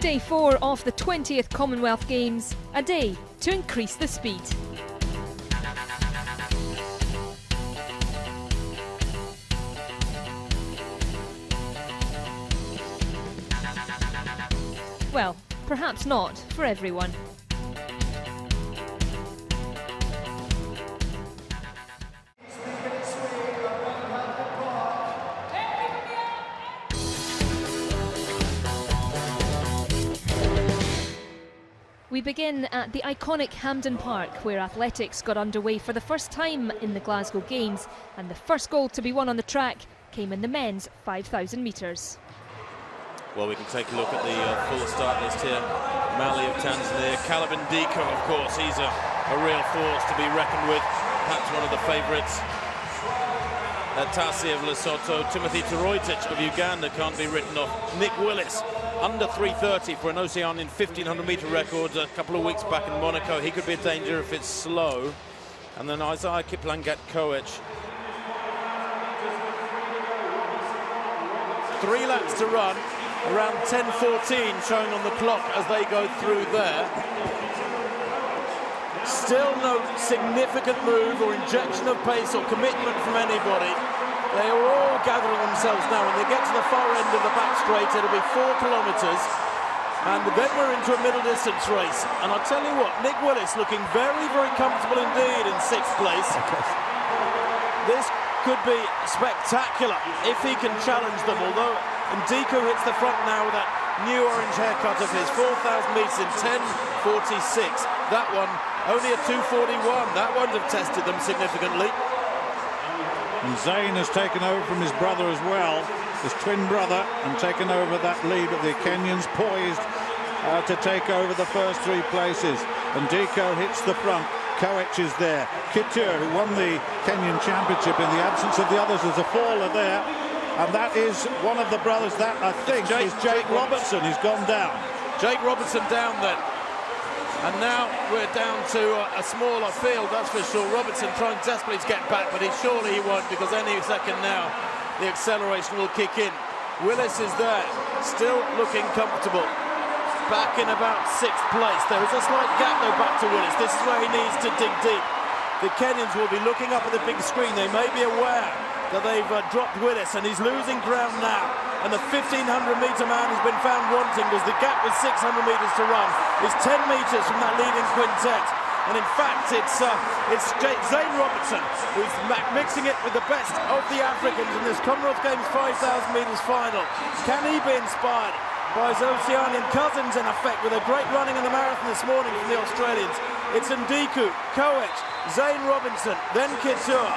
Day 4 of the 20th Commonwealth Games, a day to increase the speed. Well, perhaps not for everyone. We begin at the iconic Hampden Park, where athletics got underway for the first time in the Glasgow Games, and the first gold to be won on the track came in the men's 5,000 metres. Well, we can take a look at the full start list here. Mali of Tanzania, Calvin Diko, of course, he's a real force to be reckoned with, perhaps one of the favourites. Tasi of Lesotho, Timothy Toroitich of Uganda can't be written off. Nick Willis, under 3:30 for an Oceanian 1,500 metre record a couple of weeks back in Monaco. He could be a danger if it's slow. And then Isaiah Kiplangat Koech. 3 laps to run, around 10:14 showing on the clock as they go through there. Still no significant move or injection of pace or commitment from anybody. They are all gathering themselves now. When they get to the far end of the back straight, it'll be 4 kilometres. And then we're into a middle distance race. And I'll tell you what, Nick Willis looking very, very comfortable indeed in 6th place. This could be spectacular if he can challenge them, although Ndiko hits the front now with that new orange haircut of his. 4,000 metres in 10:46. That one only a 2:41. That won't have tested them significantly. And Zayn has taken over from his brother as well, his twin brother, and taken over that lead of the Kenyans, poised to take over the first 3 places. And Ndiko hits the front. Koech is there. Kitur, who won the Kenyan championship in the absence of the others, there's a faller there. And that is one of the brothers that I think is Jake Robertson. He's gone down. Jake Robertson down then. And now we're down to a smaller field, that's for sure. Robertson trying desperately to get back, but surely he won't, because any second now the acceleration will kick in. Willis is there, still looking comfortable. Back in about 6th place. There is a slight gap though back to Willis. This is where he needs to dig deep. The Kenyans will be looking up at the big screen. They may be aware that they've dropped Willis, and he's losing ground now. And the 1,500 metre man has been found wanting, because the gap with 600 metres to run is 10 metres from that leading quintet. And in fact, it's Zayn Robertson who's mixing it with the best of the Africans in this Commonwealth Games 5,000 metres final. Can he be inspired by his Oceanian cousins, in effect, with a great running in the marathon this morning from the Australians? It's Ndiku, Koech, Zayn Robinson, then Kitur.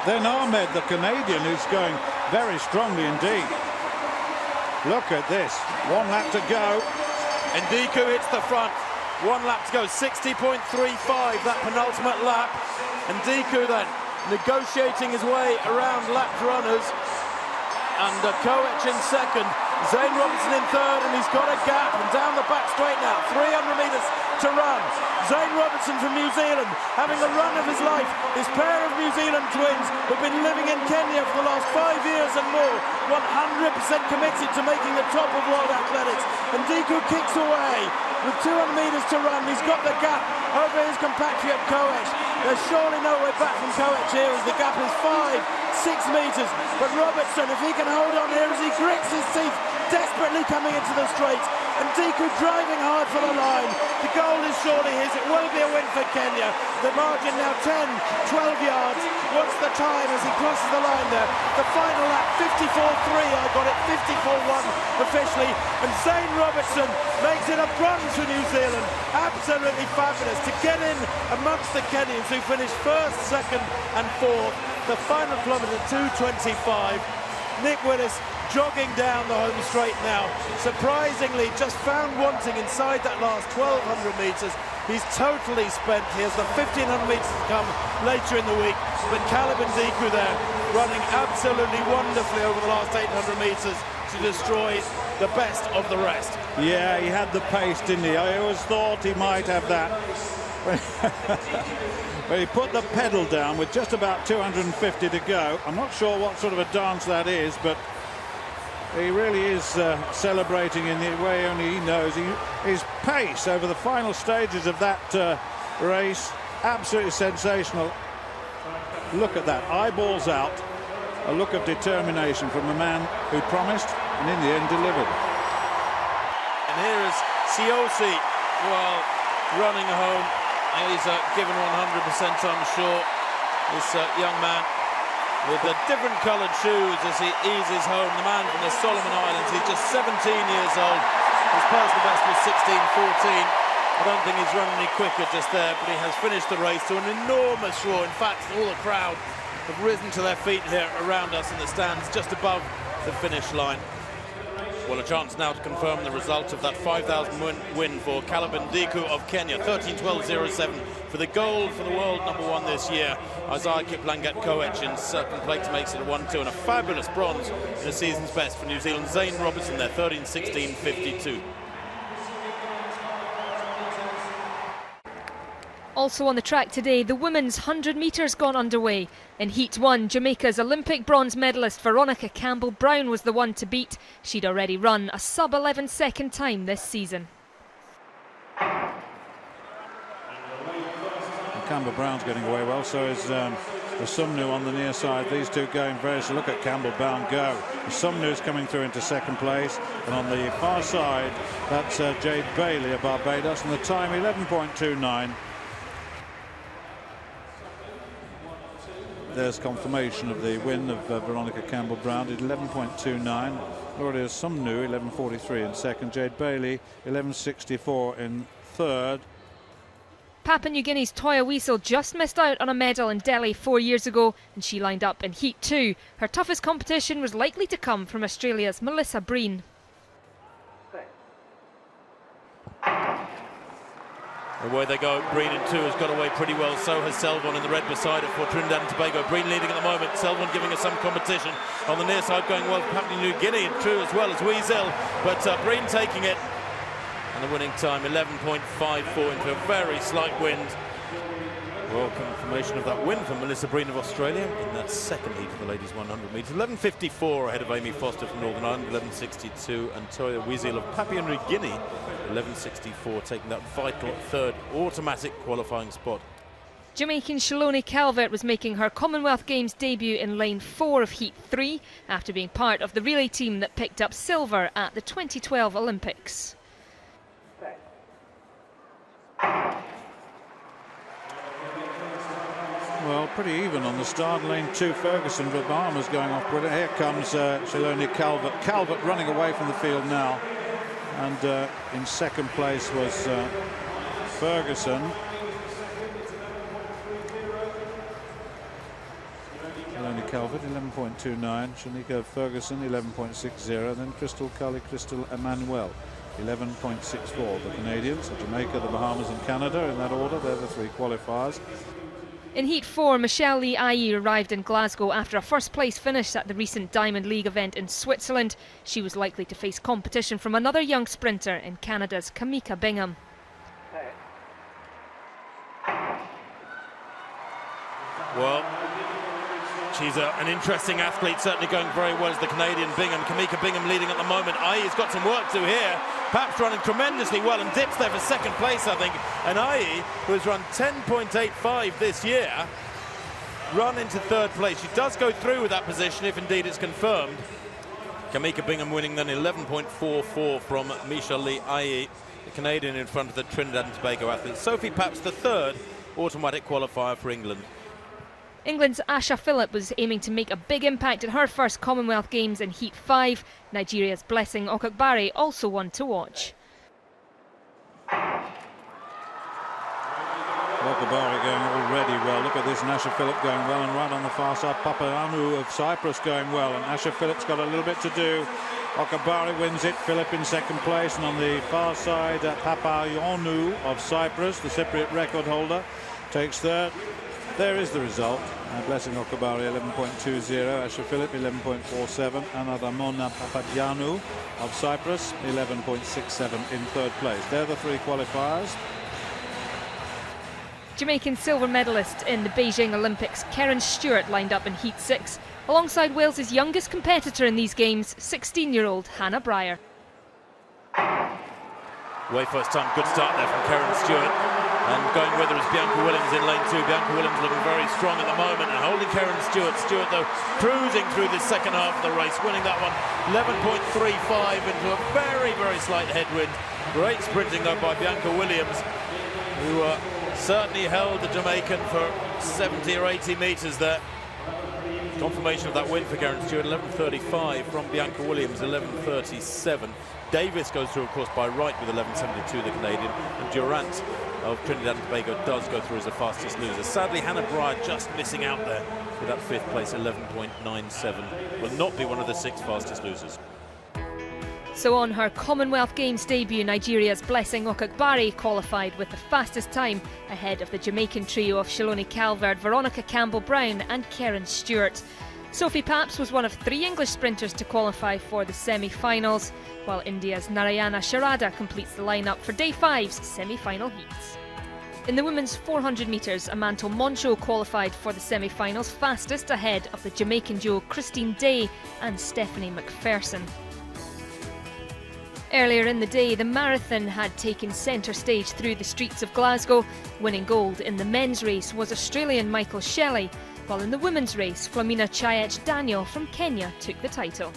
Then Ahmed, the Canadian, who's going very strongly indeed. Look at this. 1 lap to go. Ndiku hits the front. 1 lap to go. 60.35, that penultimate lap. Ndiku then negotiating his way around lapped runners. And Koech in 2nd. Zayn Robinson in 3rd, and he's got a gap. And down the back straight now. 300 metres to run. Zayn Robinson from New Zealand having the run of his life. His pair of New Zealand twins who've been living in Kenya for the last 5 years and more, 100% committed to making the top of world athletics. And Ndiku kicks away with 200 metres to run. He's got the gap over his compatriot Koech. There's surely no way back from Koech here, as the gap is 5-6 metres. But Robertson, if he can hold on here as he grits his teeth, desperately coming into the straight. And Ndiku driving hard for the line. The goal is surely his. It will be a win for Kenya. The margin now 10-12 yards. What's the time as he crosses the line there? The final lap, 54.3. I got it, 54.1 officially. And Zayn Robertson makes it a bronze for New Zealand. Absolutely fabulous to get in amongst the Kenyans, who finished 1st, 2nd and 4th. The final kilometre, 2:25. Nick Willis jogging down the home straight now. Surprisingly, just found wanting inside that last 1,200 metres. He's totally spent. He has the 1,500 metres to come later in the week. But Calvin Ndiku there, running absolutely wonderfully over the last 800 metres to destroy the best of the rest. Yeah, he had the pace, didn't he? I always thought he might have that. But he put the pedal down with just about 250 to go. I'm not sure what sort of a dance that is, but He really is celebrating in the way only he knows. His pace over the final stages of that race, absolutely sensational. Look at that, eyeballs out, a look of determination from a man who promised and in the end delivered. And here is Siosi, well, running home. He's given 100%, I'm sure. This young man with the different coloured shoes as he eases home. The man from the Solomon Islands, he's just 17 years old. His personal best was 16:14. I don't think he's run any quicker just there, but he has finished the race to an enormous roar. In fact, all the crowd have risen to their feet here around us in the stands just above the finish line. Well, a chance now to confirm the result of that 5,000 win for Caleb Ndiku of Kenya. 13:12.07 for the gold for the world #1 this year. Isaiah Kiplangat Koech in second place makes it a 1-2, and a fabulous bronze in a season's best for New Zealand. Zane Robertson there, 13:16.52. Also on the track today, the women's 100 metres gone underway. In Heat 1, Jamaica's Olympic bronze medalist Veronica Campbell-Brown was the one to beat. She'd already run a sub-11 second time this season. Campbell-Brown's getting away well, so is Sumnu on the near side. These two going very, so look at Campbell-Brown go. Sumnu's coming through into second place, and on the far side, that's Jade Bailey of Barbados, and the time 11.29. There's confirmation of the win of Veronica Campbell-Brown at 11.29. Gloria Sumnu 11.43 in second. Jade Bailey 11.64 in third. Papua New Guinea's Toya Weasel just missed out on a medal in Delhi 4 years ago, and she lined up in Heat 2. Her toughest competition was likely to come from Australia's Melissa Breen. Away they go. Breen in 2 has got away pretty well. So has Selvon in the red beside it for Trinidad and Tobago. Breen leading at the moment. Selvon giving us some competition. On the near side going well for Papua New Guinea, and True as well as Weasel. But Breen taking it. And the winning time 11.54 into a very slight wind. Well, confirmation of that win from Melissa Breen of Australia in that second heat of the ladies 100 metres. 11.54 ahead of Amy Foster from Northern Ireland, 11.62, and Toya Weasel of Papua New Guinea, 11.64, taking that vital third automatic qualifying spot. Jamaican Shaloni Calvert was making her Commonwealth Games debut in lane 4 of Heat 3 after being part of the relay team that picked up silver at the 2012 Olympics. Well, pretty even on the start. Lane 2, Ferguson, but Bahamas going off brilliant. Here comes Shaloni Calvert. Calvert running away from the field now. And in second place was Ferguson. Shaloni Calvert, 11.29. Shanika Ferguson, 11.60. Then Crystal Emmanuel, 11.64. The Canadians, Jamaica, the Bahamas and Canada in that order. They're the three qualifiers. In Heat 4, Michelle Lee Ayi arrived in Glasgow after a first-place finish at the recent Diamond League event in Switzerland. She was likely to face competition from another young sprinter in Canada's Kamika Bingham. Well, she's an interesting athlete, certainly going very well as the Canadian Bingham. Kamika Bingham leading at the moment. Ayi's got some work to do here. Perhaps running tremendously well and dips there for second place, I think. And Ayi, who has run 10.85 this year, run into third place. She does go through with that position if indeed it's confirmed. Kamika Bingham winning then 11.44 from Michelle Lee Ayi, the Canadian in front of the Trinidad and Tobago athlete. Sophie Papps, the third automatic qualifier for England. England's Asha Phillip was aiming to make a big impact at her first Commonwealth Games in Heat 5. Nigeria's Blessing Okakbare also one to watch. Okakbare going already well. Look at this, and Asha Phillip going well, and right on the far side, Papaanu of Cyprus going well, and Asha Phillip's got a little bit to do. Okakbare wins it, Phillip in second place, and on the far side, Papaanu of Cyprus, the Cypriot record holder, takes third. There is the result. Blessing Okakbare 11.20, Asha Phillip 11.47, and Adamona Papadianou of Cyprus 11.67 in third place. They're the three qualifiers. Jamaican silver medalist in the Beijing Olympics Karen Stewart lined up in Heat 6. alongside Wales's youngest competitor in these games, 16-year-old Hannah Breyer. Way first time, good start there from Karen Stewart. And going with her is Bianca Williams in lane 2. Bianca Williams looking very strong at the moment and holding Karen Stewart. Stewart, though, cruising through the second half of the race, winning that one 11.35 into a very, very slight headwind. Great sprinting, though, by Bianca Williams, who certainly held the Jamaican for 70 or 80 metres there. Confirmation of that win for Karen Stewart, 11.35 from Bianca Williams, 11.37. Davis goes through, of course, by Wright with 11.72, the Canadian, and Durant of Trinidad and Tobago does go through as the fastest loser. Sadly, Hannah Breyer just missing out there with that 5th place, 11.97. Will not be one of the 6 fastest losers. So on her Commonwealth Games debut, Nigeria's Blessing Okakbari qualified with the fastest time ahead of the Jamaican trio of Shaloni Calvert, Veronica Campbell-Brown and Karen Stewart. Sophie Papps was one of 3 English sprinters to qualify for the semi-finals, while India's Narayana Sharada completes the lineup for Day 5's semi-final heats. In the women's 400 metres, Amanto Moncho qualified for the semi-finals, fastest ahead of the Jamaican duo Christine Day and Stephanie McPherson. Earlier in the day, the marathon had taken centre stage through the streets of Glasgow. Winning gold in the men's race was Australian Michael Shelley, while in the women's race, Flamina Chayech Daniel from Kenya took the title.